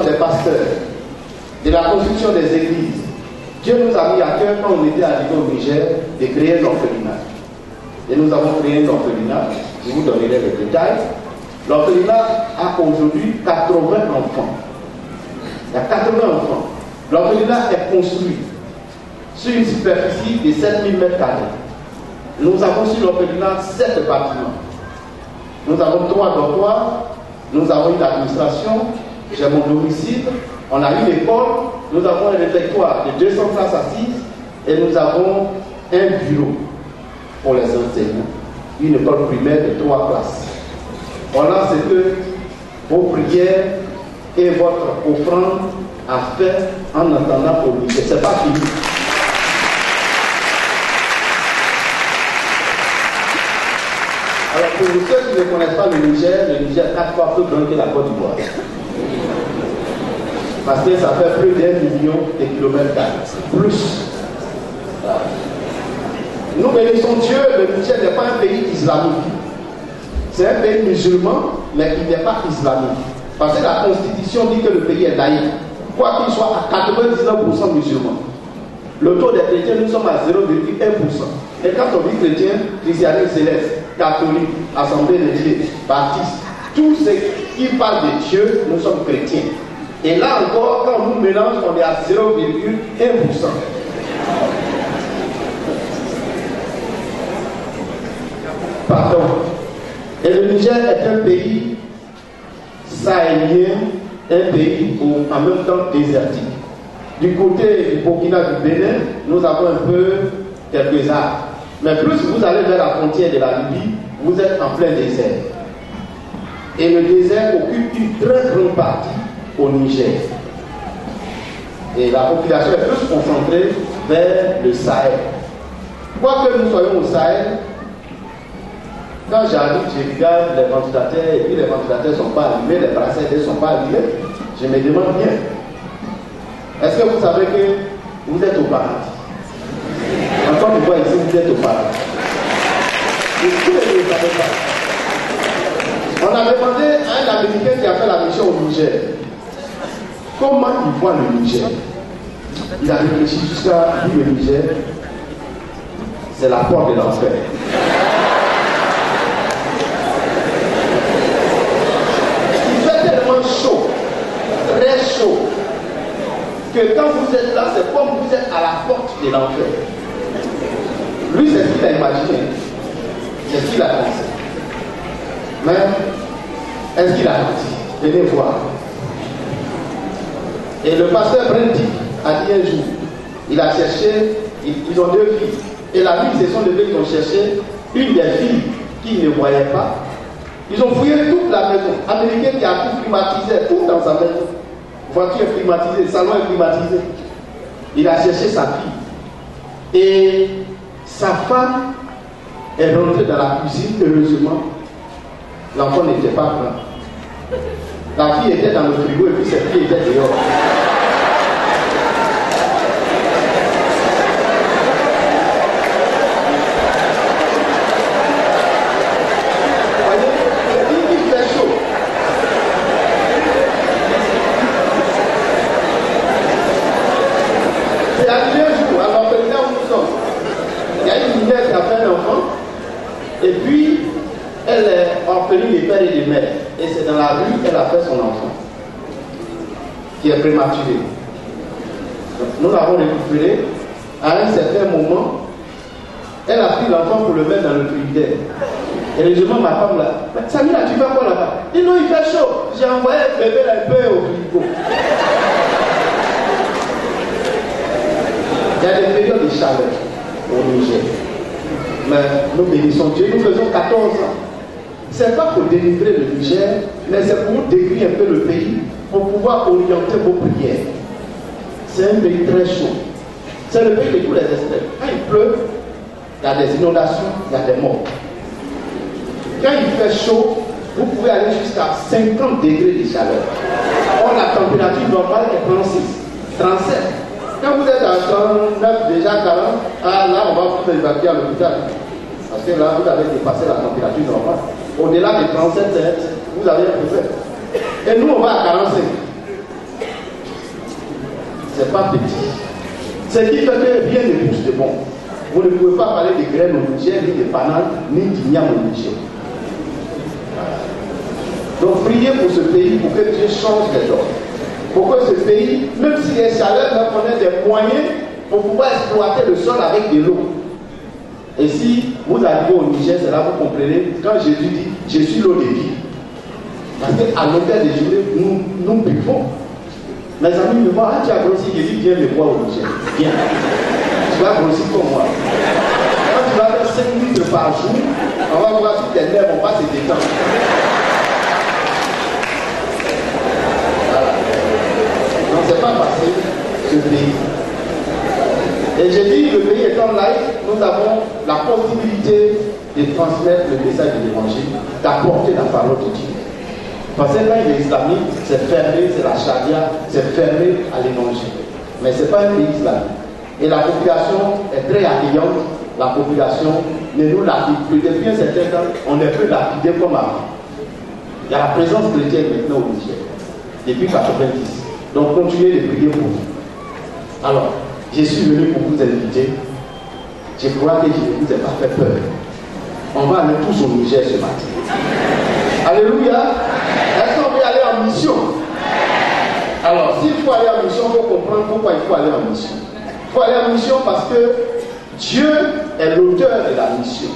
des pasteurs, de la construction des églises. Dieu nous a mis à cœur, quand on était arrivé au Niger, de créer un orphelinat. Et nous avons créé un orphelinat, je vous donnerai les détails. L'orphelinat a aujourd'hui 80 enfants. Il y a 80 enfants. L'orphelinat est construit sur une superficie de 7000 m². Nous avons sur l'orphelinat 7 bâtiments. Nous avons 3 dortoirs, nous avons une administration, j'ai mon domicile, on a une école, nous avons un réfectoire de 200 places assises et nous avons un bureau pour les enseignants, une école primaire de 3 classes. Voilà ce que vos prières et votre offrande a fait en attendant au Niger. Ce n'est pas fini. Alors pour ceux qui ne connaissent pas le Niger est 4 fois plus grand que la Côte d'Ivoire. Parce que ça fait plus d'1 million de kilomètres carrés. Plus. Nous bénissons Dieu, le Niger n'est pas un pays islamique. C'est un pays musulman, mais qui n'est pas islamique. Parce que la constitution dit que le pays est laïque. Quoi qu'il soit à 99% musulmans. Le taux des chrétiens, nous sommes à 0,1%. Et quand on dit chrétien, christianisme céleste, catholique, assemblée de Dieu, baptiste, tout ce qui parle de Dieu, nous sommes chrétiens. Et là encore, quand on nous mélange, on est à 0,1%. Pardon. Et le Niger est un pays sahélien, un pays en même temps désertique. Du côté du Burkina, du Bénin, nous avons un peu quelques arbres. Mais plus vous allez vers la frontière de la Libye, vous êtes en plein désert. Et le désert occupe une très grande partie au Niger. Et la population est plus concentrée vers le Sahel. Quoique nous soyons au Sahel, quand j'arrive, je regarde les ventilateurs, et puis les ventilateurs ne sont pas allumés, les bracelets ne sont pas allumés, je me demande bien, est-ce que vous savez que vous êtes au paradis? En tant que vous ici, vous êtes au paradis. Et tous les ne savez pas. On a demandé à un Américain qui a fait la mission au Niger, comment il voit le Niger? Il a réfléchi jusqu'à lui, le Niger, c'est la porte de l'enfer. Chaud, très chaud, que quand vous êtes là, c'est comme vous êtes à la porte de l'enfer. Lui, c'est ce qu'il a imaginé, c'est ce qu'il a pensé. Mais, est-ce qu'il a menti? Venez voir. Et le pasteur Brenty a dit un jour, il a cherché, ils ont 2 filles, et la nuit, ils se sont levés, ils ont cherché une des filles qu'ils ne voyaient pas. Ils ont fouillé toute la maison. Américain qui a tout climatisé, tout dans sa maison. Voiture climatisée, salon climatisé. Il a cherché sa fille. Et sa femme est rentrée dans la cuisine, heureusement. L'enfant n'était pas grand. La fille était dans le frigo et puis cette fille était dehors. Et puis, elle est orpheline des pères et des mères. Et c'est dans la rue qu'elle a fait son enfant, qui est prématuré. Nous l'avons récupéré. À un certain moment, elle a pris l'enfant pour le mettre dans le frigidaire. Et heureusement, ma femme là, Samira, tu fais quoi là-bas? Il dit non, il fait chaud. J'ai envoyé le bébé un peu au frigo. Il y a des périodes de chaleur au Niger. Mais nous bénissons Dieu, nous faisons 14 ans. Ce n'est pas pour délivrer le Niger, mais c'est pour décrire un peu le pays, pour pouvoir orienter vos prières. C'est un pays très chaud. C'est le pays de tous les extrêmes. Quand il pleut, il y a des inondations, il y a des morts. Quand il fait chaud, vous pouvez aller jusqu'à 50 degrés de chaleur. Or, la température normale est 36, 37. Quand vous êtes à 39, déjà 40, là, on va vous évacuer à l'hôpital. Parce que là, vous avez dépassé la température normale. Au-delà de 37, vous avez un problème. Et nous, on va à 45. c'est pas petit. Ce qui fait que rien ne pousse de bon. Vous ne pouvez pas parler de graines au Niger, ni de bananes, ni d'igname au Niger. Donc priez pour ce pays, pour que Dieu change les ordres. Pour que ce pays, même si les chaleurs, on ait des moyens pour pouvoir exploiter le sol avec de l'eau. Et si vous arrivez au Niger, c'est là que vous comprenez, quand Jésus dit, je suis l'eau de vie. Parce qu'à l'hôtel des journées, nous buvons. Mes amis me voient, ah, tu as grossi, je dis, viens me voir au Niger. Viens. Tu vas grossir comme moi. Quand tu vas faire 5 minutes par jour, on va voir si tes nerfs vont pas se détendre. Voilà. Donc c'est pas facile, ce pays. Et je dis, le pays étant laïque, nous avons la possibilité de transmettre le message de l'évangile, d'apporter la parole de Dieu. Parce que quand il est islamique, c'est fermé, c'est la charia, c'est fermé à l'évangile. Mais ce n'est pas un pays islamique. Et la population est très accueillante. La population ne nous lapide plus. Depuis un certain temps, on ne peut lapider comme avant. Il y a la présence chrétienne maintenant au Niger, depuis 90. Donc continuez de prier pour vous. Alors, je suis venu pour vous inviter. Je crois que je ne vous ai pas fait peur. On va aller tous au Niger ce matin. Alléluia. Est-ce qu'on veut aller en mission? Alors, s'il faut aller en mission, il faut comprendre pourquoi il faut aller en mission. Il faut aller en mission parce que Dieu est l'auteur de la mission.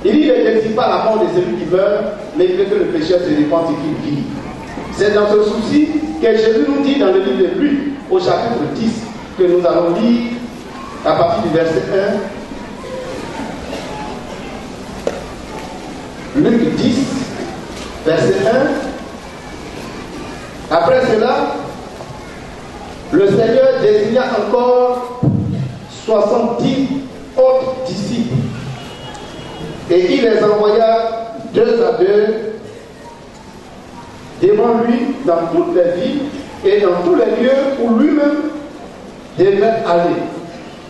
Il dit, ne décide pas la mort de celui qui meurt, mais il veut que le pécheur se répande et qu'il vive. C'est dans ce souci que Jésus nous dit dans le livre de Luc, au chapitre 10, que nous allons lire à partir du verset 1. Luc 10, verset 1. Après cela, le Seigneur désigna encore 70 autres disciples. Et il les envoya 2 à 2 devant lui dans toutes les villes et dans tous les lieux où lui-même devait aller.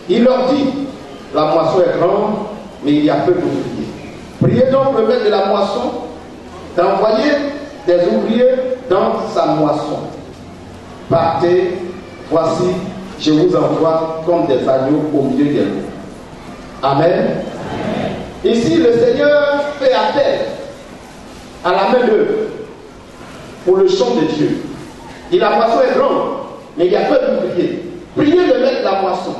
Il leur dit, la moisson est grande, mais il y a peu d'ouvriers. Priez donc le maître de la moisson d'envoyer des ouvriers dans sa moisson. Partez, voici, je vous envoie comme des agneaux au milieu des loups. Amen. Amen. Ici, le Seigneur fait appel à la main d'œuvre pour le champ de Dieu. Et la moisson est grande, mais il y a peu d'ouvriers. Priez le maître de la moisson.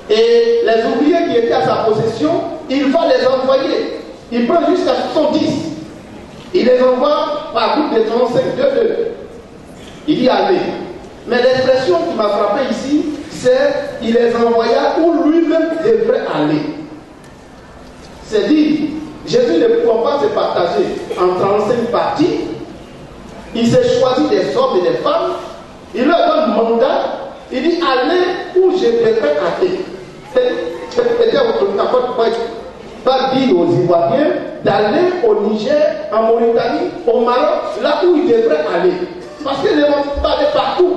Et les ouvriers qui étaient à sa possession, il va les envoyer. Il prend jusqu'à 70. Il les envoie par groupe de 35, 2. Il dit allez. Mais l'expression qui m'a frappé ici, c'est il les envoya où lui-même devrait aller. C'est dit, Jésus ne pouvait pas se partager en 35 parties. Il s'est choisi des hommes et des femmes. Il leur donne mandat. Il dit allez où je devrais aller. Pas dire aux Ivoiriens d'aller au Niger, en Mauritanie, au Maroc, là où ils devraient aller. Parce que l'évangile doit aller partout.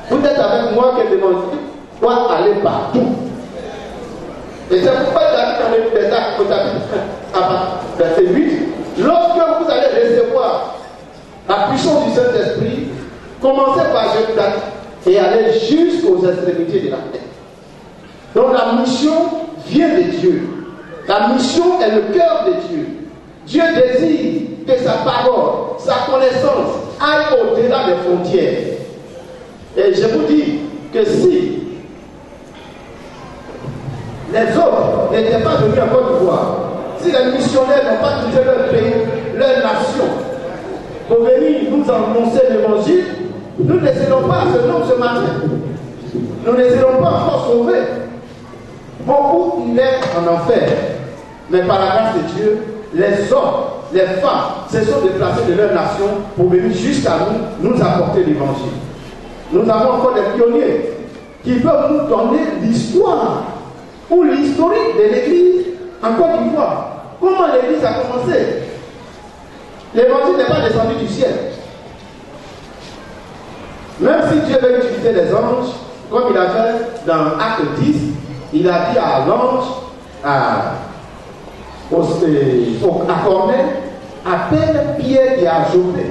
Vous êtes avec moi que l'évangile doit aller partout. Et c'est pourquoi David dans les Actes, verset 8, lorsque vous allez recevoir la puissance du Saint-Esprit, commencez par Jérusalem et allez jusqu'aux extrémités de la terre. Donc la mission vient de Dieu. La mission est le cœur de Dieu. Dieu désire que sa parole, sa connaissance aille au-delà des frontières. Et je vous dis que si les autres n'étaient pas venus à Côte d'Ivoire, si les missionnaires n'ont pas quitté leur pays, leur nation, pour venir nous annoncer l'évangile, nous ne serons pas ce nom ce matin. Nous ne serons pas encore sauvés. Beaucoup naissent en enfer. Mais par la grâce de Dieu, les hommes, les femmes se sont déplacés de leur nation pour venir jusqu'à nous apporter l'évangile. Nous avons encore des pionniers qui peuvent nous donner l'histoire ou l'historique de l'église en Côte d'Ivoire. Comment l'église a commencé? L'évangile n'est pas descendu du ciel. Même si Dieu veut utiliser les anges, comme il a fait dans Acte 10, il a dit à l'ange, à Corneille, appelle Pierre et à Joppé,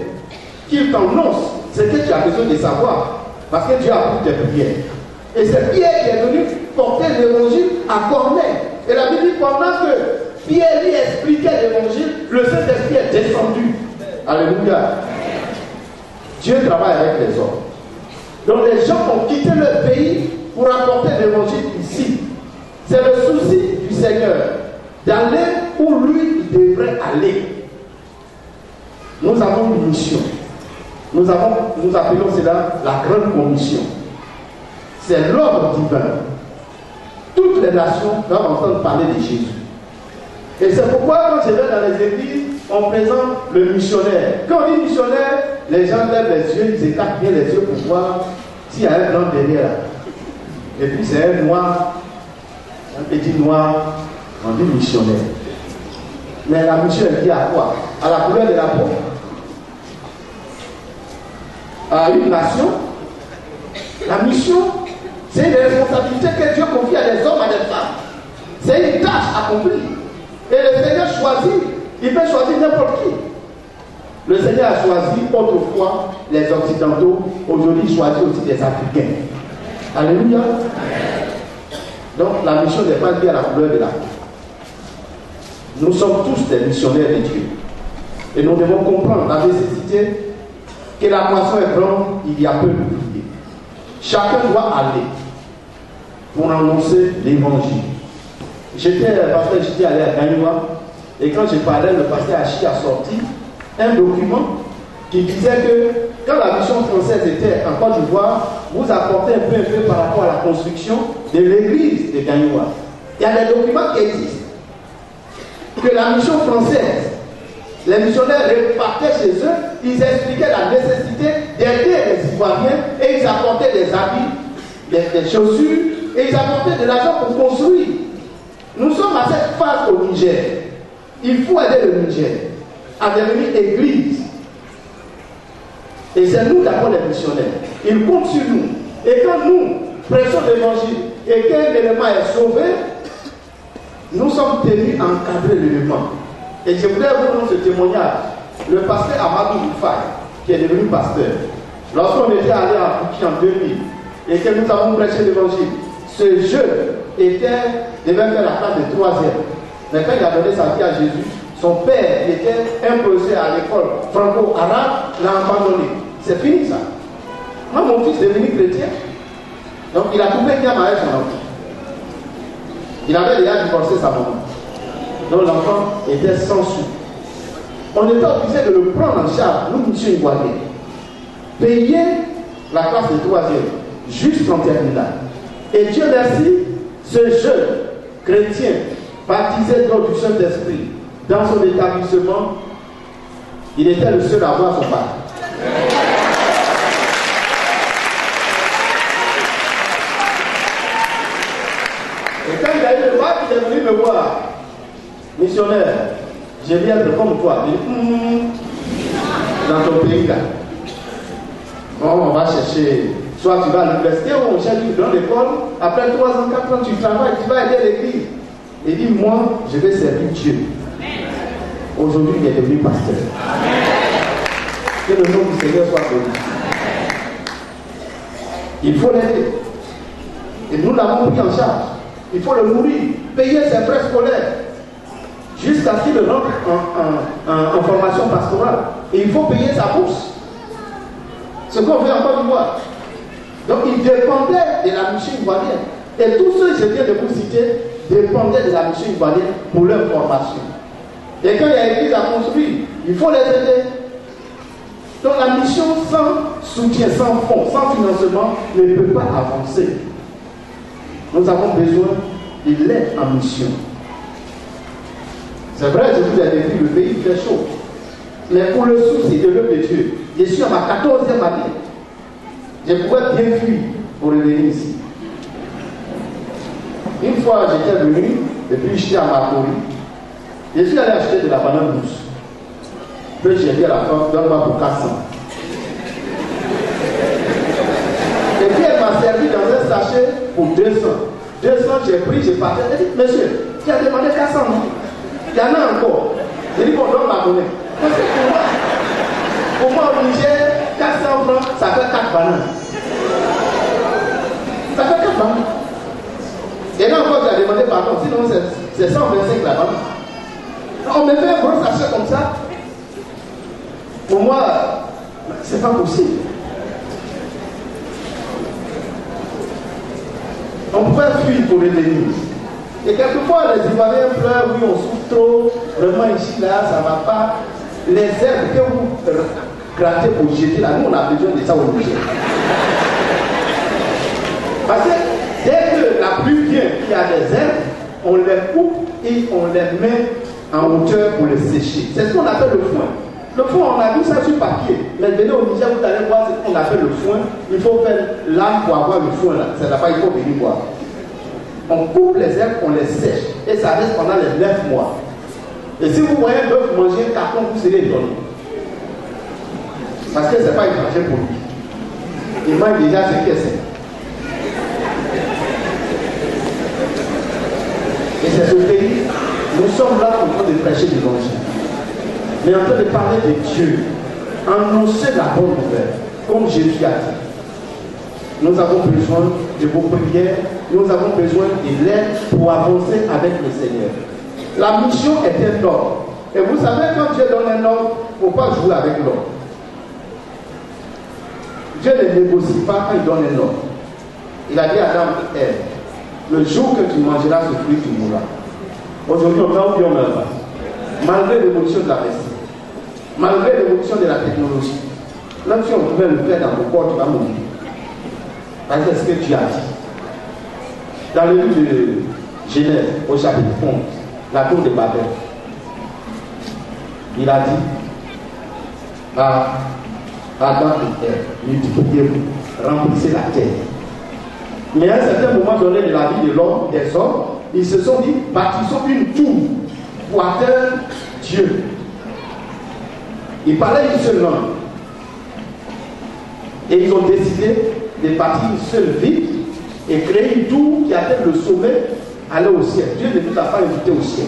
qu'il t'annonce ce que tu as besoin de savoir. Parce que Dieu a pris tes prières. Et c'est Pierre qui est venu porter l'évangile à Corneille. Et la Bible dit pendant que Pierre lui expliquait l'évangile, le Saint-Esprit est descendu. Alléluia. Dieu travaille avec les hommes. Donc les gens ont quitté leur pays pour apporter l'évangile ici. C'est le souci du Seigneur d'aller où lui il devrait aller. Nous avons une mission. Nous appelons cela la grande commission. C'est l'ordre divin. Toutes les nations doivent entendre parler de Jésus. Et c'est pourquoi quand je vais dans les églises, on présente le missionnaire. Quand on dit missionnaire, les gens lèvent les yeux, ils écartent bien les yeux pour voir s'il y a un blanc derrière. Et puis c'est un noir, un petit noir, on dit missionnaire. Mais la mission elle dit à quoi? À la couleur de la peau? À une nation? La mission, c'est une responsabilité que Dieu confie à des hommes, à des femmes. C'est une tâche accomplie. Et le Seigneur choisit, il peut choisir n'importe qui. Le Seigneur a choisi autrefois les Occidentaux, aujourd'hui il choisit aussi des Africains. Alléluia. Donc la mission n'est pas liée à la couleur de la peau. Nous sommes tous des missionnaires de Dieu. Et nous devons comprendre la nécessité que la moisson est grande, il y a peu d'ouvriers. Chacun doit aller pour annoncer l'évangile. J'étais allé à Gagnoua, et quand je parlais, le pasteur Hachi a sorti un document qui disait que quand la mission française était en Côte d'Ivoire, vous apportez un peu par rapport à la construction de l'église de Gagnoua. Il y a des documents qui existent. Que la mission française, les missionnaires repartaient chez eux, ils expliquaient la nécessité d'aider les Ivoiriens et ils apportaient des habits, des chaussures et ils apportaient de l'argent pour construire. Nous sommes à cette phase au Niger. Il faut aider le Niger à devenir église. Et c'est nous d'abord les missionnaires. Ils comptent sur nous. Et quand nous prêchons l'évangile et qu'un élément est sauvé, nous sommes tenus à encadrer l'élément. Et je voudrais vous donner ce témoignage. Le pasteur Amadou Oufay, qui est devenu pasteur, lorsqu'on était allé à Fouki en 2000 et que nous avons prêché l'évangile, ce jeune devait faire la classe de 3e. Mais quand il a donné sa vie à Jésus, son père, qui était un professeur à l'école franco-arabe, l'a abandonné. C'est fini ça. Moi, mon fils est devenu chrétien. Donc il a trouvé bien avec son enfant. Il avait déjà divorcé sa maman. Donc l'enfant était sans sous. On était obligé de le prendre en charge, nous, monsieur Ivoirien. Payer la classe de 3e, jusqu'en terminale. Et Dieu merci, ce jeune chrétien, baptisé dans du Saint-Esprit, dans son établissement, il était le seul à avoir son bac. Et quand il a eu le bac, il est venu me voir. Missionnaire, je viens être comme toi. Il dit, dans ton pays là. Bon, on va chercher. Soit tu vas à l'université ou on cherche dans l'école. Après 3 ans, 4 ans, tu travailles, tu vas aider l'église. Il dit, moi, je vais servir Dieu. Aujourd'hui, il est devenu pasteur. Que le nom du Seigneur soit béni. Il faut l'aider. Et nous l'avons pris en charge. Il faut le nourrir, payer ses frais scolaires, jusqu'à ce qu'il rentre en formation pastorale. Et il faut payer sa bourse. Ce qu'on fait en Côte d'Ivoire. Donc il dépendait de la mission ivoirienne. Et tous ceux que je viens de vous citer dépendaient de la mission ivoirienne pour leur formation. Et quand il y a une église à construire, il faut les aider. Donc la mission sans soutien, sans fonds, sans financement ne peut pas avancer. Nous avons besoin de l'aide en mission. C'est vrai, je vous ai décrit, le pays fait chaud. Mais pour le souci de l'œuvre de Dieu, je suis à ma 14e année. Je pouvais bien fuir pour revenir ici. Une fois, j'étais venu, et puis j'étais à Marcory. Je suis allé acheter de la banane douce. Puis j'ai dit à la femme, donne-moi pour 400. Et puis elle m'a servi dans un sachet pour 200. 200, j'ai pris, j'ai parti. Elle dit, monsieur, tu as demandé 400, non? Il y en a encore. J'ai dit, bon, donne ma monnaie. Parce que pour moi, au Niger, 400 francs, ça fait 4 bananes. c'est 125 là-bas. On me fait un gros sachet comme ça. Pour moi, c'est pas possible. On pouvait fuir pour l'ennemi. Et quelquefois, les Ivoiriens pleurent, oui, on souffre trop, vraiment ici, là, ça ne va pas. Les herbes que vous grattez pour jeter, là, nous, on a besoin de ça au Niger. Parce que dès que la pluie vient, il y a des herbes, on les coupe et on les met en hauteur pour les sécher. C'est ce qu'on appelle le foin. Le foin, on a vu ça sur papier. Mais venez au Niger, vous allez voir ce qu'on appelle le foin. Il faut faire l'âme pour avoir le foin là. C'est là-bas, il faut venir voir. On coupe les herbes, on les sèche. Et ça reste pendant les 9 mois. Et si vous voyez un bœuf manger un carton, vous serez étonné. Parce que ce n'est pas étranger pour lui. Il mange déjà ce qu'il sait. Et c'est ce pays, nous sommes là en train de prêcher l'évangile. Mais en train de parler de Dieu, annoncer la bonne nouvelle, comme Jésus a dit. Nous avons besoin de vos prières, nous avons besoin de l'aide pour avancer avec le Seigneur. La mission est un ordre. Et vous savez, quand Dieu donne un ordre, il ne faut pas jouer avec l'ordre. Dieu ne négocie pas quand il donne un ordre. Il a dit à Adam et Ève, le jour que tu mangeras ce fruit, tu mourras. Aujourd'hui, on meurt ou bien on meurt pas. Malgré l'évolution de la médecine, malgré l'évolution de la technologie, même si on pouvait le faire dans ton corps, tu vas mourir. Parce que c'est ce que tu as dit. Dans le livre de Genèse, au chapitre 11, la tour de Babel, il a dit à Adam et Ève, multipliez-vous, remplissez la terre. Mais à un certain moment donné de la vie de l'homme, des hommes, ils se sont dit, bâtissons une tour pour atteindre Dieu. Ils parlaient une seule langue. Et ils ont décidé de bâtir une seule ville et créer une tour qui atteint le sommet, aller au ciel. Dieu ne nous a pas invité au ciel.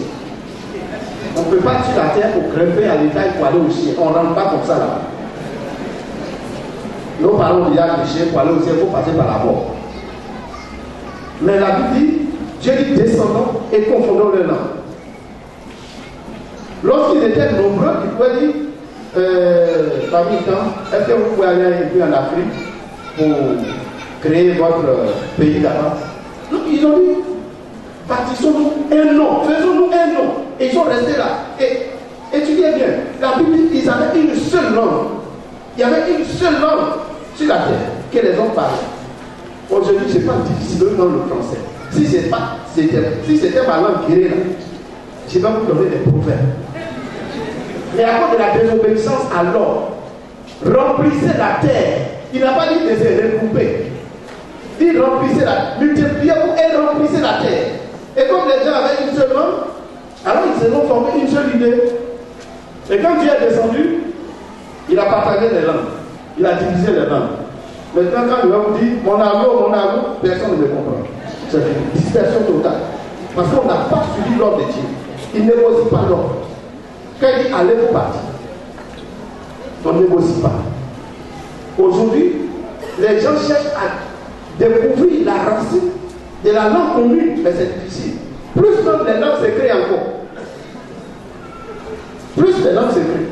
On ne peut pas tuer la terre pour grimper à l'étage pour aller au ciel. On ne rentre pas comme ça là. Nos parents déjà péché, pour aller au ciel, il faut passer par la mort. Mais la Bible dit, Dieu dit descendons et confondons le nom. Lorsqu'ils étaient nombreux, ils pouvaient dire, parmi temps, est-ce que vous pouvez aller un peu en Afrique pour créer votre pays là-bas? Donc ils ont dit, bâtissons-nous un nom, faisons-nous un nom. Et ils sont restés là. Et étudiez bien, la Bible dit qu'ils avaient une seule langue. Il y avait une seule langue sur la terre que les hommes parlaient. Aujourd'hui, ce n'est pas difficile de dans le français. Si c'était ma langue guérie là, je vais vous donner des proverbes. Mais à cause de la désobéissance à l'ordre, remplissez la terre. Il n'a pas dit de se regrouper. Il remplissez la multipliez-vous et remplissez la terre. Et comme les gens avaient une seule langue, alors ils se sont formés une seule idée. Et quand Dieu est descendu, il a partagé les langues. Il a divisé les langues. Maintenant, quand il va vous dire mon amour, personne ne me comprend. C'est une dispersion totale. Parce qu'on n'a pas suivi l'ordre de Dieu. Il ne négocie pas l'ordre. Quand il dit allez, vous partez. On ne négocie pas. Aujourd'hui, les gens cherchent à découvrir la racine de la langue commune, mais c'est difficile. Plus même les langues s'écrivent encore. Plus les langues s'écrivent.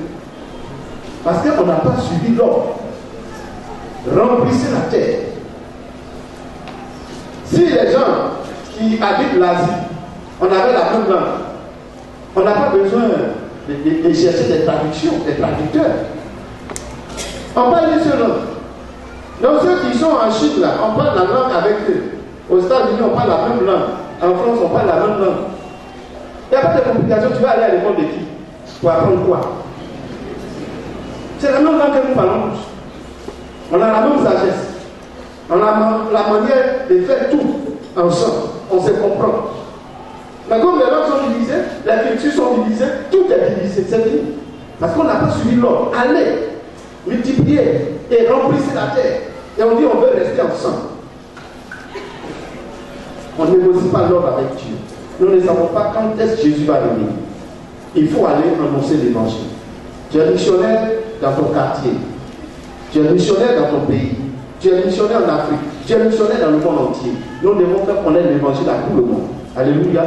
Parce qu'on n'a pas suivi l'ordre. Remplissez la terre. Si les gens qui habitent l'Asie, on avait la même langue, on n'a pas besoin de chercher des traductions, des traducteurs. On parle une seule langue. Donc ceux qui sont en Chine là, on parle la langue avec eux. Aux États-Unis, on parle la même langue. En France, on parle la même langue. Il n'y a pas de complication. Tu vas aller à l'école de qui? Pour apprendre quoi? C'est la même langue que nous parlons tous. On a la même sagesse. On a la manière de faire tout ensemble. On se comprend. Mais comme les langues sont divisées, les cultures sont divisées, tout est divisé. C'est tout. Parce qu'on n'a pas suivi l'ordre. Allez, multipliez et remplissez la terre. Et on dit on veut rester ensemble. On ne négocie pas l'ordre avec Dieu. Nous ne savons pas quand est-ce que Jésus va venir. Il faut aller annoncer l'évangile. Tu es missionnaire dans ton quartier. Tu es missionnaire dans ton pays. Tu es missionnaire en Afrique. Tu es missionnaire dans le monde entier. Nous devons faire connaître l'évangile à tout le monde. Alléluia.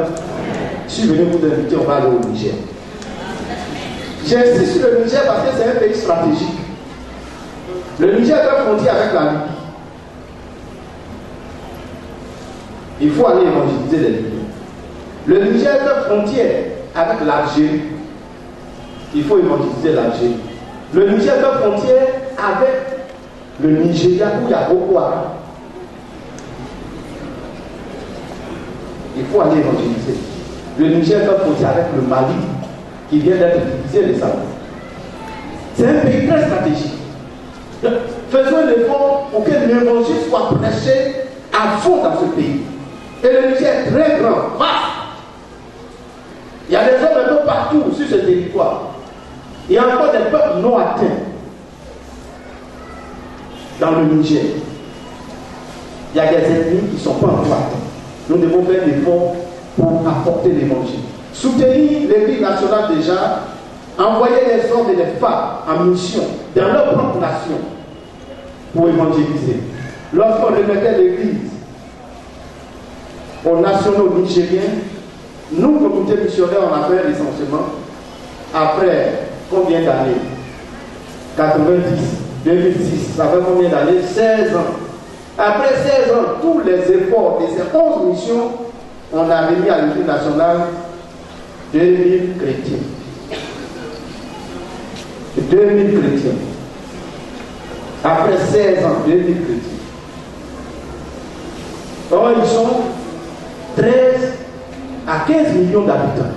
je suis venu vous inviter, on va aller au Niger. J'insiste sur le Niger parce que c'est un pays stratégique. Le Niger est un frontière avec la Libye. Il faut aller évangéliser les Libyens. Le Niger est une frontière avec l'Algérie. Il faut évangéliser l'Algérie. Le Niger est une frontière avec le Nigeria où il y a Boko Haram. Il faut aller évangéliser. Le Niger est une frontière avec le Mali qui vient d'être divisé récemment. C'est un pays très stratégique. Faisons un effort pour que l'évangile soit prêché à fond dans ce pays. Et le Niger est très grand, vaste. Il y a des hommes un peu partout sur ce territoire. Il y a encore des peuples non atteints dans le Niger. Il y a des ethnies qui ne sont pas encore atteints. Nous devons faire des efforts pour apporter l'évangile. Soutenir l'Église nationale déjà, envoyer les hommes et les femmes en mission dans leur propre nation pour évangéliser. Lorsqu'on remettait l'Église aux nationaux nigériens, nous, communauté missionnaire, on a fait un recensement après combien d'années? 90, 2006, ça fait combien d'années? 16 ans. Après 16 ans, tous les efforts de ces 11 missions, on a remis à l'Église nationale 2000 chrétiens. 2000 chrétiens. Après 16 ans, 2000 chrétiens. Or, ils sont 13 à 15 millions d'habitants.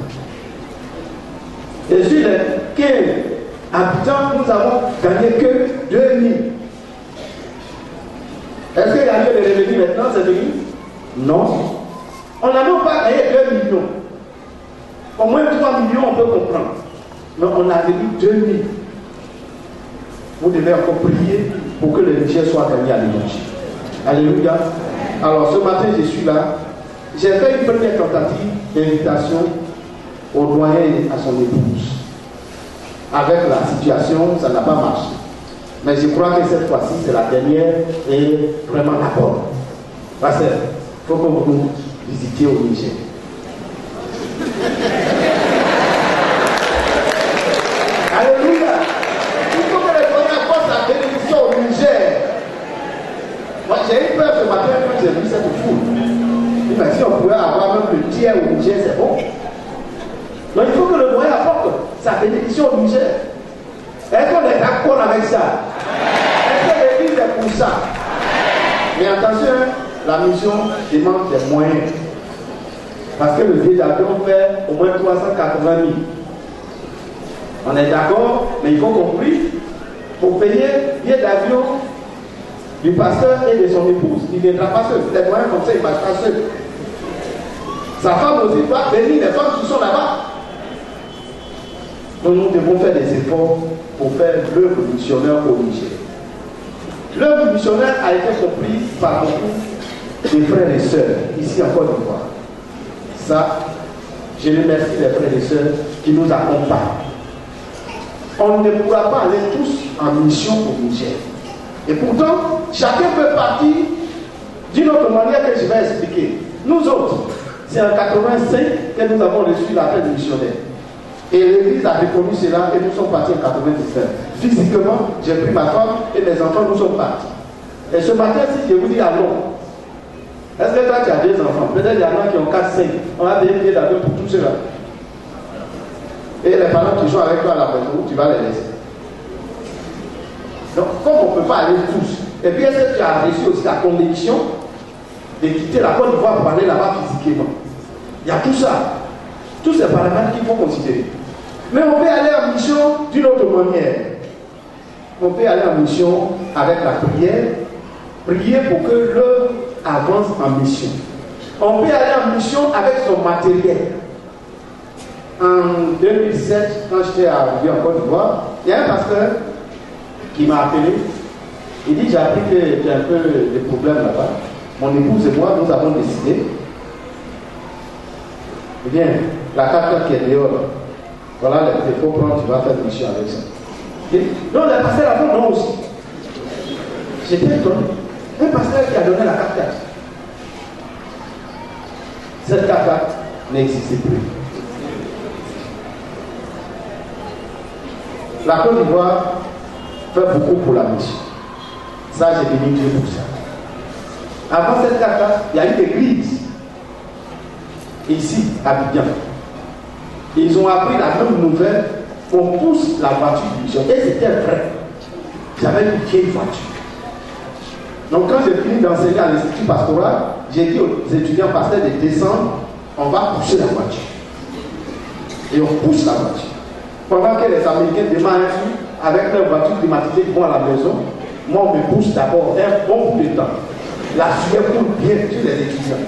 Et sur les 15 habitants, nous avons gagné que 2000. Est-ce qu'il y a lieu de revenir maintenant, c'est fini? Non. On n'a même pas gagné 2 millions. Au moins 3 millions, on peut comprendre. Mais on a gagné 2000. Vous devez encore prier pour que le Niger soit gagné à l'évangile. Alléluia. Alors ce matin, je suis là. J'ai fait une première tentative d'invitation au doyen et à son épouse. Avec la situation, ça n'a pas marché. Mais je crois que cette fois-ci, c'est la dernière et vraiment la bonne. Parce qu'il faut que vous visitiez au Niger. Alléluia. Il faut que les doyens apportent la bénédiction au Niger. Moi, j'ai eu peur ce matin quand j'ai vu cette foule. Mais si on pouvait avoir même le tiers au Niger, c'est bon. Donc il faut que le doyen apporte sa bénédiction au Niger. Est-ce qu'on est d'accord avec ça? Est-ce que l'église est pour ça? Mais attention, la mission demande des moyens. Parce que le billet d'avion fait au moins 380 000. On est d'accord, mais il faut compris, pour payer le billet d'avion du pasteur et de son épouse. Il ne viendra pas seul. Les moyens comme ça, il ne marche pas seul. Sa femme aussi doit bénir les femmes qui sont là-bas. Donc nous devons faire des efforts pour faire l'œuvre missionnaire au Niger. L'œuvre missionnaire a été comprise par beaucoup de frères et sœurs ici en Côte d'Ivoire. Ça, je remercie les frères et sœurs qui nous accompagnent. On ne pourra pas aller tous en mission au Niger. Et pourtant, chacun peut partir d'une autre manière que je vais expliquer. Nous autres, c'est en 85 que nous avons reçu l'appel missionnaire. Et l'Église a reconnu cela et nous sommes partis en 97. Physiquement, j'ai pris ma femme et mes enfants, nous sommes partis. Et ce matin, si je vous dis allons, est-ce que toi tu as des enfants? Peut-être il y en a qui ont 4, 5. On va payer des d'avion pour tout cela. Et les parents qui jouent avec toi à la maison, tu vas les laisser. Donc, comme on ne peut pas aller tous, et puis est-ce que tu as reçu aussi la conviction de quitter la Côte d'Ivoire pour aller là-bas physiquement? Il y a tout ça. Tous ces paramètres qu'il faut considérer. Mais on peut aller en mission d'une autre manière. On peut aller en mission avec la prière, prier pour que l'œuvre avance en mission. On peut aller en mission avec son matériel. En 2007, quand j'étais arrivé en Côte d'Ivoire, il y a un pasteur qui m'a appelé. Il dit, j'ai appris qu'il y a un peu de problèmes là-bas. Mon épouse et moi, nous avons décidé. Eh bien, la carte qui est dehors, voilà, il faut prendre, tu vas faire une mission avec ça. Donc, le pasteur a fait non aussi. J'étais étonné. Un pasteur qui a donné la carte. Cette carte n'existait plus. La Côte d'Ivoire fait beaucoup pour la mission. Ça, j'ai béni Dieu pour ça. Avant cette date-là, il y a eu des églises ici, à Abidjan. Ils ont appris la même nouvelle qu'on pousse la voiture du mission. Et c'était vrai. J'avais une vieille voiture. Donc quand j'ai fini d'enseigner à l'Institut pastoral, j'ai dit aux étudiants pasteurs de descendre, on va pousser la voiture. Et on pousse la voiture. Pendant que les Américains démarrent avec leur voiture climatisée vont à la maison, moi on me pousse d'abord un bon bout de temps. La sueur coule bien sur les étudiants.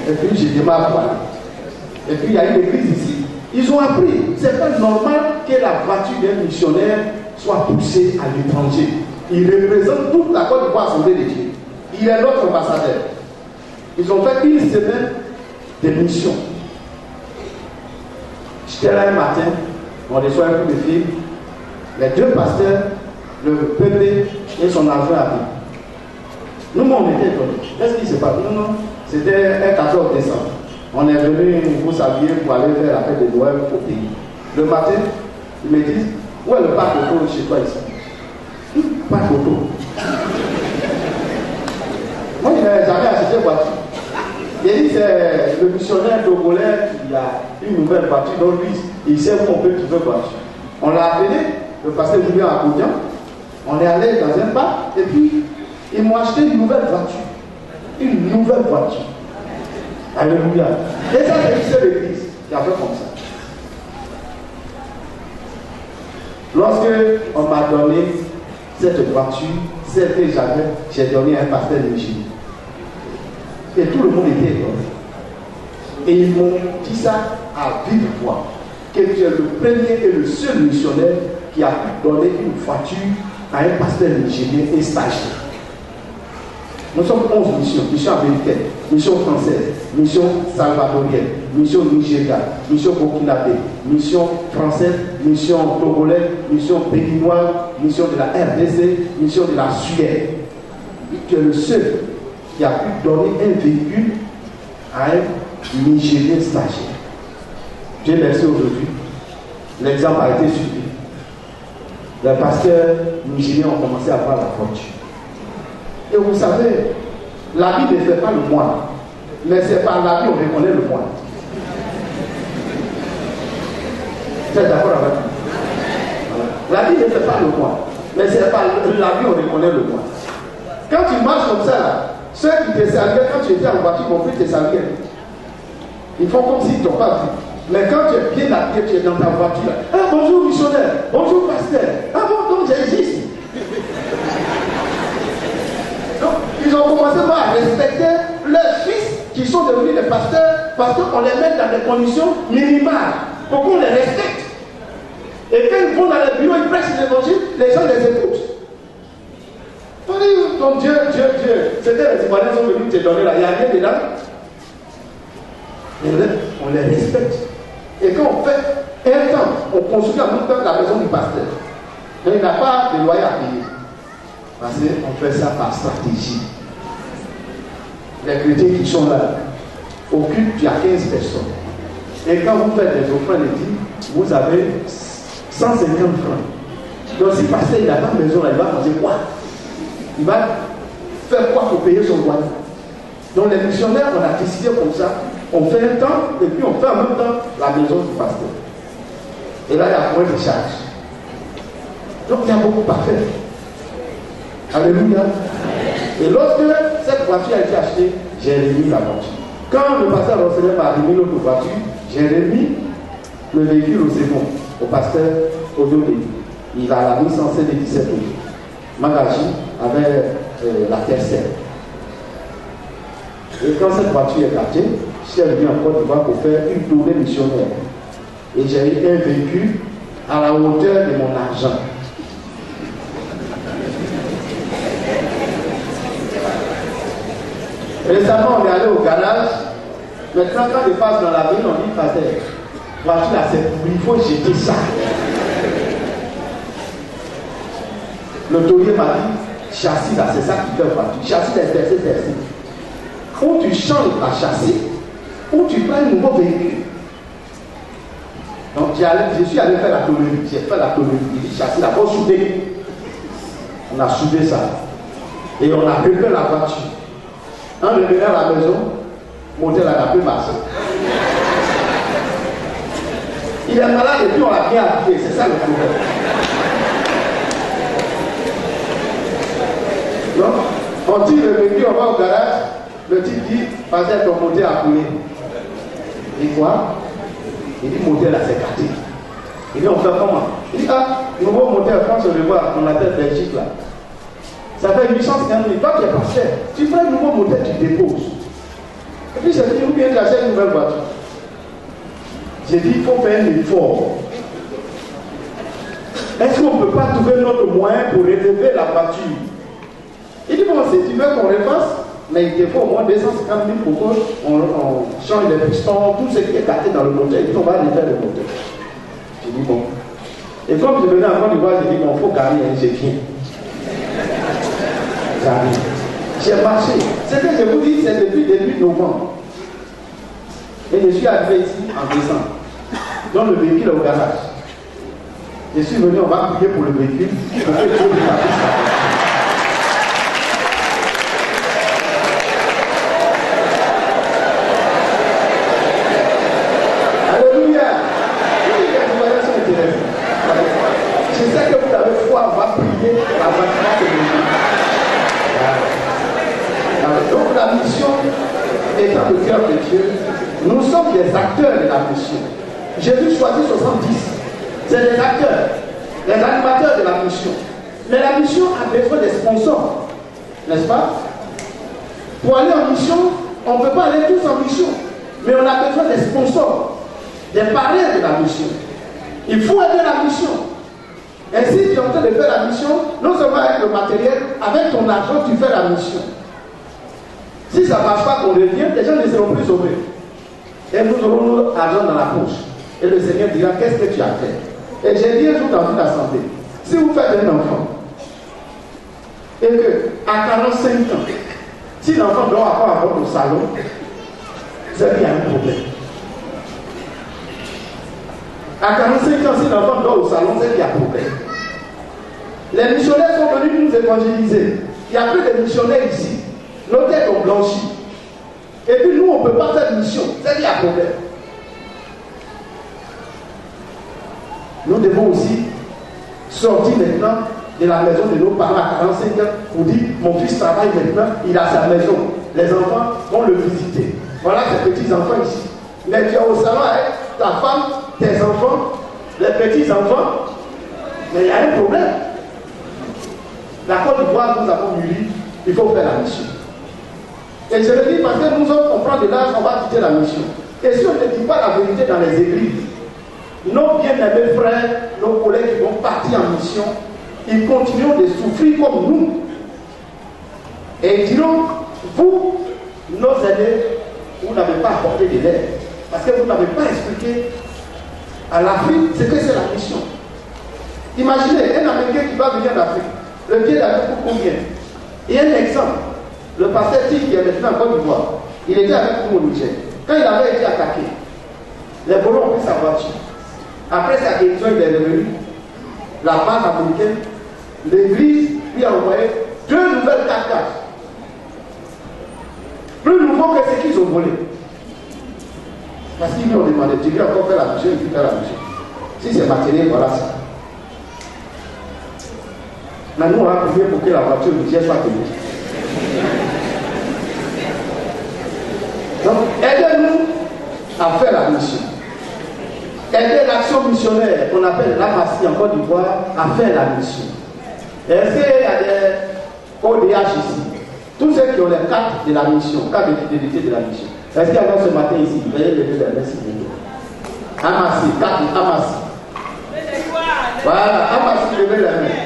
Et puis je démarre par là. Et puis il y a une église ici. Ils ont appris. C'est pas normal que la voiture d'un missionnaire soit poussée à l'étranger. Il représente toute la Côte d'Ivoire Assemblée de Dieu. Il est notre ambassadeur. Ils ont fait une semaine de mission. J'étais là un matin, on reçoit un coup de fil. Les deux pasteurs, le peuple et son argent à vie. Nous, on était étonnés. Qu'est-ce qui se passe? Non, c'était un 14 décembre. On est venu vous s'habiller pour aller faire la fête de Noël au pays. Le matin, ils me disent, où est le parc auto chez toi ici? Parc auto. Moi, je n'avais jamais acheté de voiture. J'ai dit, c'est le missionnaire togolais qui a une nouvelle voiture, donc lui, il sait où on peut trouver voiture. On l'a appelé, le pasteur William Akoudian. On est allé dans un parc, et puis, ils m'ont acheté une nouvelle voiture. Une nouvelle voiture. Alléluia. Et ça, c'est l'église qui a fait comme ça. Lorsque on m'a donné cette voiture, celle que j'avais, j'ai donné à un pasteur de Nigeria. Et tout le monde était étonné. Et ils m'ont dit ça à vive voix, que tu es le premier et le seul missionnaire qui a pu donner une voiture à un pasteur nigérien et stagiaire. Nous sommes 11 missions, mission américaine, mission française, mission salvadorienne, mission Nigeria, mission burkinabé, mission française, mission togolaise, mission béninoise, mission de la RDC, mission de la Suède. Tu es le seul qui a pu donner un véhicule à un Nigérien stagiaire. Dieu merci aujourd'hui. L'exemple a été suivi. Les pasteurs nigériens ont commencé à avoir la voiture. Et vous savez, la vie ne fait pas le moine, mais c'est par la vie qu'on reconnaît le moine. Vous êtes d'accord avec moi? La vie ne fait pas le moine, mais c'est par la vie qu'on reconnaît le moine. Quand tu marches comme ça, là, ceux qui te saluaient quand tu étais en voiture vont plus te saluer. Ils font comme s'ils ne t'ont pas vu. Mais quand tu es bien habillé, tu es dans ta voiture. Ah, bonjour missionnaire, bonjour pasteur. Ah bon, donc j'existe. Donc, ils ont commencé par respecter leurs fils qui sont devenus des pasteurs parce qu'on les met dans des conditions minimales pour qu'on les respecte. Et quand ils vont dans les bureaux, ils prêchent l'évangile, les gens les écoutent. On dit, donc Dieu, c'était les Ivoiriens qui sont venus te donner là, il n'y a rien dedans. On les respecte. Et quand on fait un temps, on construit en même temps la maison du pasteur. Donc il n'a pas de loyer à payer. Parce qu'on fait ça par stratégie. Les chrétiens qui sont là occupent, il y a 15 personnes. Et quand vous faites des offrandes et dîmes, vous avez 150 francs. Donc si le pasteur il n'a pas de maison là, il va manger quoi? Il va faire quoi pour payer son loyer? Donc les missionnaires, on a décidé comme ça. On fait un temps et puis on fait en même temps la maison du pasteur. Et là, il y a moins de charges. Donc il y a beaucoup à faire. Alléluia. Et lorsque cette voiture a été achetée, j'ai remis la voiture. Quand le pasteur Rosselin m'a remis l'autre voiture, j'ai remis le véhicule au second, au pasteur Odolé. Il a la licence de 17 euros. Magaji avait la tercère. Et quand cette voiture est achetée, je suis venu en Côte d'Ivoire pour faire une tournée missionnaire. Et j'ai eu un véhicule à la hauteur de mon argent. Récemment, on est allé au garage. Maintenant, quand je passe dans la ville, on dit, pasteur, voiture là, c'est pour, il faut jeter ça. Le taulier m'a dit, châssis là, c'est ça qui fait voiture. Châssis est percé. Ou tu changes ta châssis, ou tu prends un nouveau véhicule. Donc je suis allé faire la tôlerie. J'ai fait la tôlerie. Il dit chasser la voie soudée. On a soudé ça. Et on a préparé la voiture. En revenant à la maison, mon moteur n'a plus marché. Il est malade et puis on l'a bien habillé. C'est ça le problème. Donc, on tire le véhicule, on va au garage. Le type dit, pasteur, ton moteur a coulé. Il dit quoi? Il dit, moteur là, c'est cassé. Il dit, on fait comment? Il dit, ah, nouveau moteur, quand je le vois, on appelle Belgique là. Ça fait 850 000. Toi qui es pasteur, tu fais un nouveau moteur, tu déposes. Et puis, j'ai dit, ou bien tu achètes une nouvelle voiture. J'ai dit, il faut faire un effort. Est-ce qu'on ne peut pas trouver notre moyen pour rélever la voiture? Il dit, bon, si tu veux qu'on refasse, mais il te faut au moins 250 000 pour qu'on change les pistons, tout ce qui est cassé dans le moteur. Il dit, on va refaire le moteur. J'ai dit, bon. Et comme je venais en Côte d'Ivoire, j'ai dit, bon, il faut gagner, j'ai viens. J'arrive. J'ai marché. Ce que je vous dis, c'est depuis début novembre. Et je suis arrivé ici en décembre. Donc le véhicule est au garage. Je suis venu, on va prier pour le véhicule. Pour que Dieu nous fasse ça. Alléluia. Je sais que vous avez foi, on va prier avant de véhicule. Donc la mission étant le cœur de Dieu, nous sommes des acteurs de la mission. Jésus choisit 70. C'est des acteurs, les animateurs de la mission. Mais la mission a besoin des sponsors. N'est-ce pas? Pour aller en mission, on ne peut pas aller tous en mission. Mais on a besoin des sponsors, des parrains de la mission. Il faut aider la mission. Et si tu es en train de faire la mission, non seulement avec le matériel, avec ton argent, tu fais la mission. Si ça ne marche pas, qu'on revient, les gens ne seront plus sauvés. Et nous aurons notre argent dans la poche. Et le Seigneur dira, qu'est-ce que tu as fait? Et j'ai dit un jour dans une assemblée, si vous faites un enfant, et qu'à 45 ans, si l'enfant doit avoir au salon, c'est qu'il y a un problème. À 45 ans, si l'enfant doit au salon, c'est qu'il y a un problème. Les missionnaires sont venus nous évangéliser. Il y a plus de missionnaires ici. Nos têtes ont blanchi. Et puis nous, on ne peut pas faire mission. C'est qu'il y a un problème. Nous devons aussi sortir maintenant de la maison de nos parents à 45 ans pour dire, mon fils travaille maintenant, il a sa maison. Les enfants vont le visiter. Voilà tes petits-enfants ici. Mais tu es au salon avec ta femme, tes enfants, les petits-enfants. Mais il y a un problème. La Côte d'Ivoire, nous avons mûri, il faut faire la mission. Et je le dis parce que nous autres, on prend de l'âge, on va quitter la mission. Et si on ne dit pas la vérité dans les églises, nos bien-aimés frères, nos collègues qui vont partir en mission, ils continueront de souffrir comme nous. Et ils diront, vous, nos aînés, vous n'avez pas apporté de l'aide. Parce que vous n'avez pas expliqué à l'Afrique ce que c'est la mission. Imaginez un Américain qui va venir d'Afrique. Le pied d'Afrique pour combien? Et un exemple. Le pasteur T qui est maintenant en Côte d'Ivoire, il était avec nous au Niger. Quand il avait été attaqué, les volants ont pris sa voiture. Après sa guérison, il est revenu. La banque américaine, l'église lui a envoyé 2 nouvelles 4x4. Plus nouveaux que ceux qu'ils ont volés. Parce qu'ils lui ont demandé, tu veux encore faire la mission, il faut faire la mission. Si c'est matériel, voilà ça. Maintenant, on va prier pour que la voiture du Niger soit tenue. Donc, aidez-nous à faire la mission. Aidez l'action missionnaire qu'on appelle l'Amassi en Côte d'Ivoire à faire la mission. Est-ce qu'il y a des ODH ici? Tous ceux qui ont les cartes de la mission, cartes de fidélité de la mission. Est-ce qu'il y a ce matin ici? Veuillez lever les mains s'il vous plaît. Amassi, carte Amassi. Voilà, Amassi, levez les mains.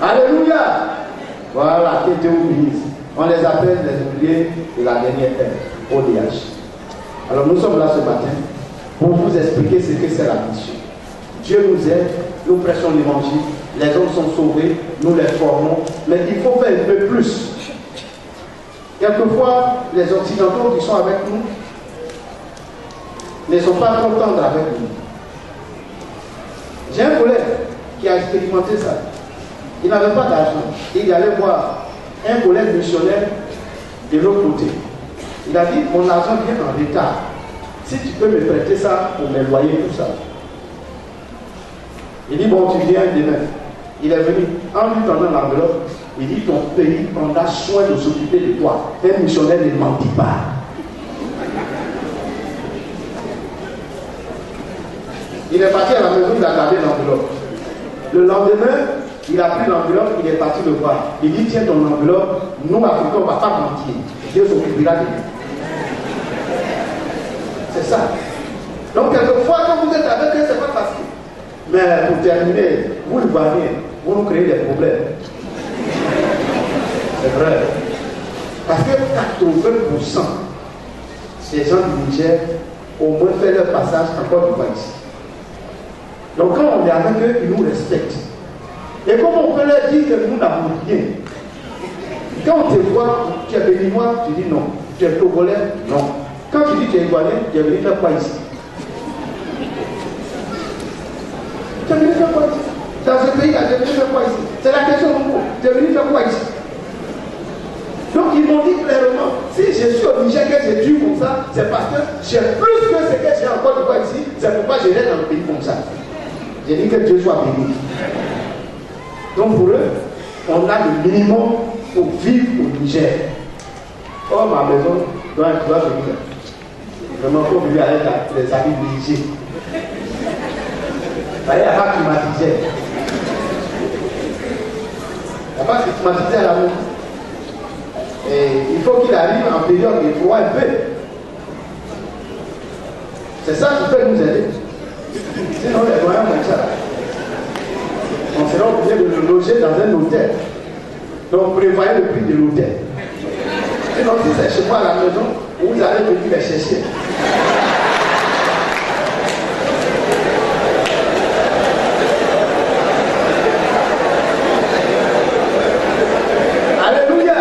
Alléluia. Voilà, que Dieu vous bénisse. On les appelle les oubliés de la dernière ère, ODH. Alors nous sommes là ce matin pour vous expliquer ce que c'est la mission. Dieu nous aide, nous prêchons l'évangile, les hommes sont sauvés, nous les formons, mais il faut faire un peu plus. Quelquefois, les Occidentaux qui sont avec nous ne sont pas contents avec nous. J'ai un collègue qui a expérimenté ça. Il n'avait pas d'argent. Il allait voir un collègue missionnaire de l'autre côté. Il a dit, mon argent vient en retard. Si tu peux me prêter ça pour me loyer, tout ça. Il dit, bon, tu viens demain. Il est venu, en lui tendant l'enveloppe, il dit, ton pays prendra soin de s'occuper de toi. Un missionnaire ne mentit pas. Il est parti à la maison, il a gardé l'enveloppe. Le lendemain, il a pris l'enveloppe, il est parti le voir. Il dit, tiens ton enveloppe, nous, Africains, on ne va pas mentir. Dieu s'occupera de nous. C'est ça. Donc, quelquefois, quand vous êtes avec eux, ce n'est pas facile. Mais pour terminer, vous le voyez, vous nous créez des problèmes. C'est vrai. Parce que 80% ces gens du Niger, au moins, fait leur passage encore du ici. Donc, quand on est avec eux, ils nous respectent. Et comment on peut leur dire que nous n'avons rien? Quand on te voit, tu es béninois, tu dis non. Tu es togolais, non. Quand tu dis que tu es ivoirien, tu es venu faire quoi ici? Tu es venu faire quoi ici? Dans ce pays-là, tu es venu faire quoi ici? C'est la question de nous. Tu es venu faire quoi ici? Donc ils m'ont dit clairement, si je suis au Niger que j'ai dû comme ça, c'est parce que j'ai plus que ce que j'ai encore de quoi ici, c'est pourquoi je reste dans le pays comme ça. J'ai dit que Dieu soit béni. Donc pour eux, on a le minimum pour vivre au Niger. Or, ma maison doit venir. Vraiment, il faut vivre avec les habits légers. Il n'y a pas climatisé. Il n'y a pas climatisé à la maison. Et il faut qu'il arrive en période de froid un peu. C'est ça qui peut nous aider. Sinon, les moyens comme ça, on sera obligé de le loger dans un hôtel. Donc, prévoyez le prix de l'hôtel. Sinon, si c'est chez moi à la maison, vous allez venir les chercher. Alléluia.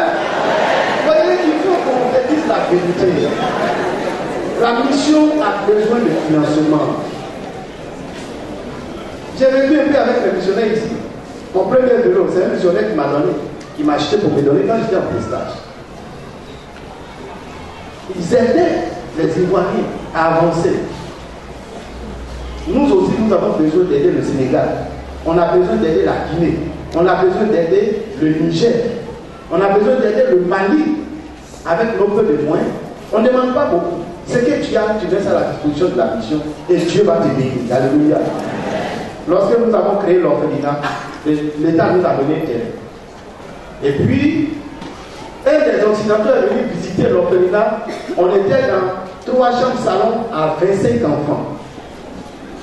Voyez qu'il faut qu'on se dise la vérité. La mission a besoin de financement. J'ai vécu un peu avec les missionnaires ici. Mon premier bureau, c'est un missionnaire qui m'a donné, qui m'a acheté pour me donner quand j'étais en prestage. Ils aidaient les Ivoiriens à avancer. Nous aussi, nous avons besoin d'aider le Sénégal. On a besoin d'aider la Guinée. On a besoin d'aider le Niger. On a besoin d'aider le Mali avec nos peu de moyens. On ne demande pas beaucoup. Ce que tu as, tu laisses à la disposition de la mission et Dieu va te bénir. Alléluia. Lorsque nous avons créé l'orphelinat, l'État nous a donné un terrain. Et puis, un des Occidentaux est venu visiter l'orphelinat. On était dans 3 chambres salon à 25 enfants.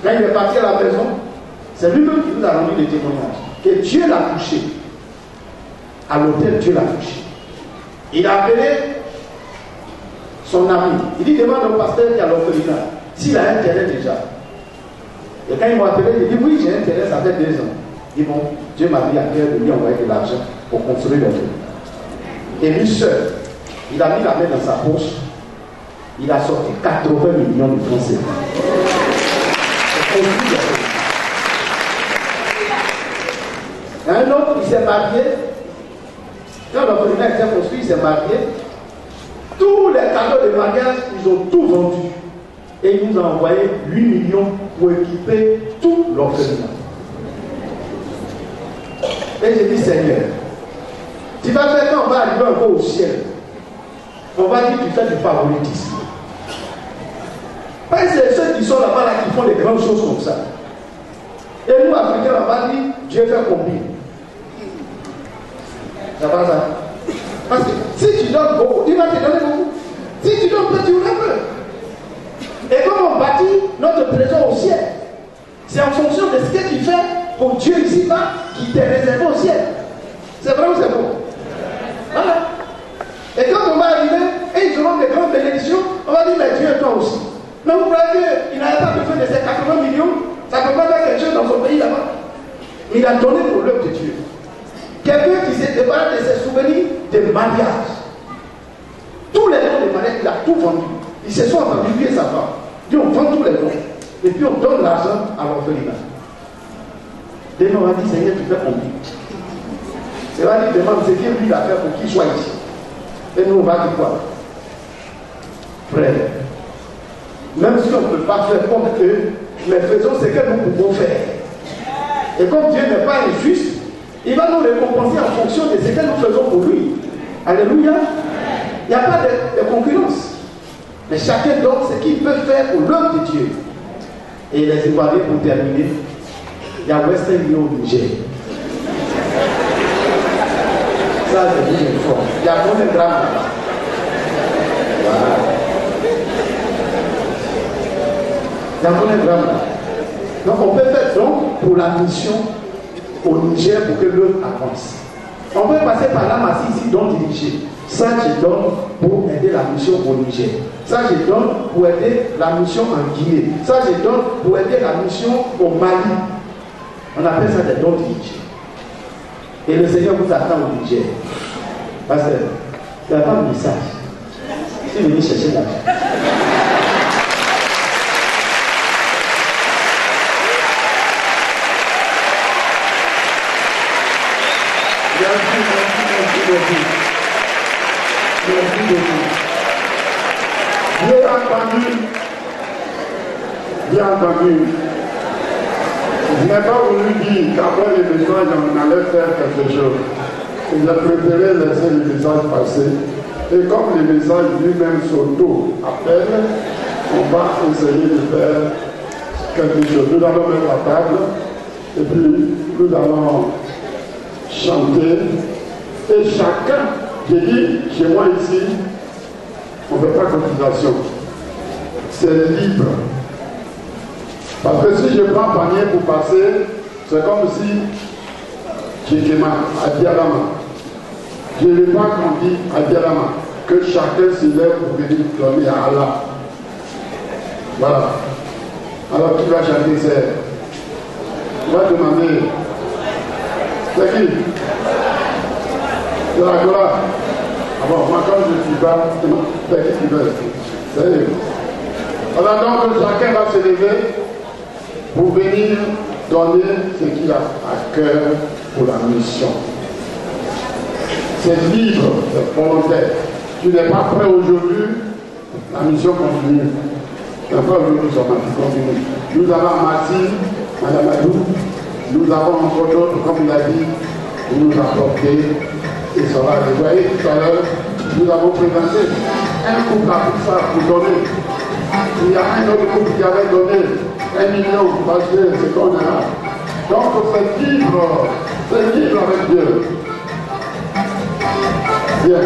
Quand il est parti à la maison, c'est lui-même qui nous a rendu le témoignage. Que Dieu l'a touché. À l'hôtel, Dieu l'a touché. Il a appelé son ami. Il dit, demande au pasteur qui a l'orphelinat s'il a un terrain déjà. Et quand ils m'ont appelé, il dit, oui, j'ai un terrain, ça fait 2 ans. Il dit, bon, Dieu m'a mis à cœur de lui envoyer de l'argent pour construire l'orphelinat. Et lui seul, il a mis la main dans sa poche, il a sorti 80 millions de francs CFA. Un autre, il s'est marié. Quand l'orphelinat était construit, il s'est marié. Tous les cadeaux de mariage, ils ont tout vendu. Et il nous a envoyé 8 millions pour équiper tout l'orphelinat. Et j'ai dit, Seigneur, tu vas faire quand on va arriver encore au ciel, on va dire que tu fais du favoritisme. Parce que c'est ceux qui sont là-bas là, qui font des grandes choses comme ça. Et nous, Africains, on va dire, Dieu fait combien? Ça va ça? Parce que si tu donnes beaucoup, il va te donner beaucoup. Si tu donnes peu, tu auras peu. Et comme on bâtit notre trésor au ciel, c'est en fonction de ce que tu fais pour Dieu ici-bas qui t'est réservé au ciel. C'est vrai ou c'est bon? Voilà. Et quand on va arriver, et ils auront des grandes bénédictions, on va dire, mais Dieu est toi aussi. Mais vous voyez qu'il n'avait pas besoin de ces 80 millions, ça ne peut pas faire quelque chose dans son pays là-bas. Il a donné pour l'œuvre de Dieu. Quelqu'un qui s'est débarrassé de ses souvenirs de mariage. Tous les noms de mariage, il a tout vendu. Ils se sont entendus, lui et sa femme. Puis on vend tous les noms. Et puis on donne l'argent à l'orphelinat. Demain, on va dire, Seigneur, tu fais combien? C'est va dire, demande ce qu'il lui a fait pour qu'il soit ici. Et nous, on va dire quoi? Frère, même si on ne peut pas faire comme eux, mais faisons ce que nous pouvons faire. Et comme Dieu n'est pas injuste, il va nous récompenser en fonction de ce que nous faisons pour lui. Alléluia. Il n'y a pas de concurrence. Mais chacun donne ce qu'il peut faire pour l'œuvre de Dieu. Et les Ivoiriens, pour terminer, il y a Western Union au Niger. Ça, c'est bien fort. Il y a MoneyGram là-bas. Voilà. Il y a MoneyGram là. Donc, on peut faire donc pour la mission au Niger pour que l'œuvre avance. On peut passer par la masse ici, donc diriger. Ça, je donne pour aider la mission au Niger. Ça, je donne pour aider la mission en Guinée. Ça, je donne pour aider la mission au Mali. On appelle ça des dons dirigés. Et le Seigneur vous attend au Niger. Parce que il n'y a pas de message. Si vous venez chercher l'argent. Bien entendu, je n'ai pas voulu dire qu'après les messages, on allait faire quelque chose. J'ai préféré laisser le message passer. Et comme le message lui-même s'auto-appelle, on va essayer de faire quelque chose. Nous allons mettre la table et puis nous allons chanter. Et chacun, j'ai dit, chez moi ici, on ne fait pas cotisation. C'est libre. Parce que si je prends panier pour passer, c'est comme si Jékéma à Dialama. Je n'ai pas grandi à Dialama. Que chacun se lève pour venir donner à Allah. Voilà. Alors qui va chanter, c'est. On va demander. C'est qui? C'est la gloire. Ah bon, moi quand je suis bas, c'est qui qui veut? C'est eux. Alors donc chacun va se lever pour venir donner ce qu'il a à cœur pour la mission. C'est libre, c'est volontaire. Tu n'es pas prêt aujourd'hui, la mission continue. Enfin, aujourd'hui, nous sommes en continue. Nous avons Mathilde, Madame Adou, nous avons encore d'autres, comme il a dit, pour nous apporter. Et ça va, vous voyez tout à l'heure, nous avons présenté un couple à tout ça pour donner. Il y a un autre couple qui avait donné 1 million parce que c'est qu'on a. Donc c'est libre avec Dieu. Bien.